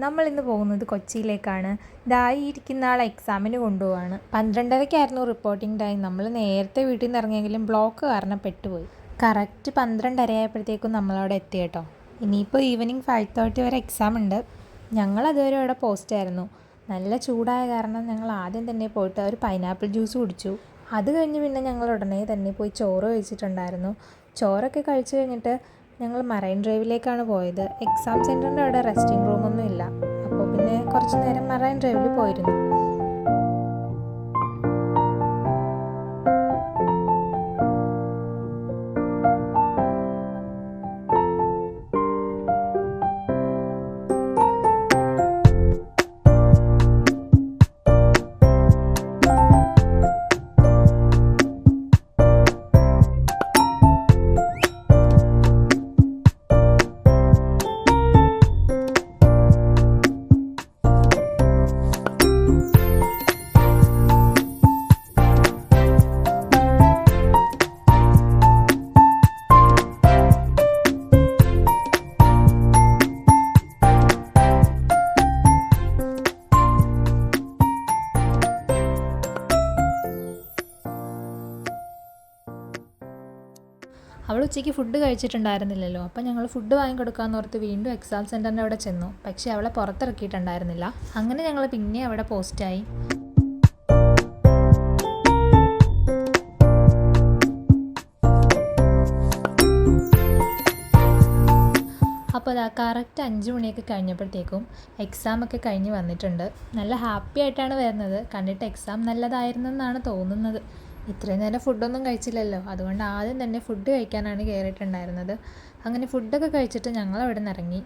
നമ്മളിന്ന് പോകുന്നത് കൊച്ചിയിലേക്കാണ്. ഇതായി ഇരിക്കുന്ന ആളെ എക്സാമിന് കൊണ്ടുപോവാണ്. 12:30-ക്കായിരുന്നു റിപ്പോർട്ടിംഗ് ടൈം. നമ്മൾ നേരത്തെ വീട്ടിൽ നിന്ന് ഇറങ്ങിയെങ്കിലും ബ്ലോക്ക് കാരണം പെട്ടുപോയി. കറക്റ്റ് 12:30 ആയപ്പോഴത്തേക്കും നമ്മളവിടെ എത്തി കേട്ടോ. ഇനിയിപ്പോൾ ഈവനിങ് 5:30 വരെ എക്സാം ഉണ്ട്. ഞങ്ങൾ അതുവരെ അവിടെ പോസ്റ്റായിരുന്നു. നല്ല ചൂടായ കാരണം ഞങ്ങൾ ആദ്യം തന്നെ പോയിട്ട് ഒരു പൈനാപ്പിൾ ജ്യൂസ് കുടിച്ചു. അത് കഴിഞ്ഞ് പിന്നെ ഞങ്ങൾ ഉടനെ തന്നെ പോയി ചോറ് കഴിച്ചിട്ടുണ്ടായിരുന്നു. ചോറൊക്കെ കഴിച്ച് കഴിഞ്ഞിട്ട് ഞങ്ങൾ മറൈൻ ഡ്രൈവിലേക്കാണ് പോയത്. എക്സാം സെൻറ്ററിൻ്റെ അവിടെ റെസ്റ്റിംഗ് റൂമൊന്നും ഇല്ല. അപ്പോൾ പിന്നെ കുറച്ച് നേരം മറൈൻ ഡ്രൈവിൽ പോയിരുന്നു. അവൾ ഉച്ചയ്ക്ക് ഫുഡ് കഴിച്ചിട്ടുണ്ടായിരുന്നില്ലല്ലോ. അപ്പം ഞങ്ങൾ ഫുഡ് വാങ്ങിക്കൊടുക്കാമെന്ന് ഓർത്ത് വീണ്ടും എക്സാം സെൻറ്ററിൻ്റെ അവിടെ ചെന്നു. പക്ഷേ അവളെ പുറത്തിറക്കിയിട്ടുണ്ടായിരുന്നില്ല. അങ്ങനെ ഞങ്ങൾ പിന്നെ അവിടെ പോസ്റ്റായി. അപ്പോൾ അതാ കറക്റ്റ് 5 മണിയൊക്കെ കഴിഞ്ഞപ്പോഴത്തേക്കും എക്സാമൊക്കെ കഴിഞ്ഞ് വന്നിട്ടുണ്ട്. നല്ല ഹാപ്പി ആയിട്ടാണ് വരുന്നത്. കണ്ടിട്ട് എക്സാം നല്ലതായിരുന്നെന്നാണ് തോന്നുന്നത്. ഇത്രയും നേരം ഫുഡൊന്നും കഴിച്ചില്ലല്ലോ, അതുകൊണ്ട് ആദ്യം തന്നെ ഫുഡ് കഴിക്കാനാണ് കയറിയിട്ടുണ്ടായിരുന്നത്. അങ്ങനെ ഫുഡൊക്കെ കഴിച്ചിട്ട് ഞങ്ങൾ അവിടെ നിന്ന് ഇറങ്ങി.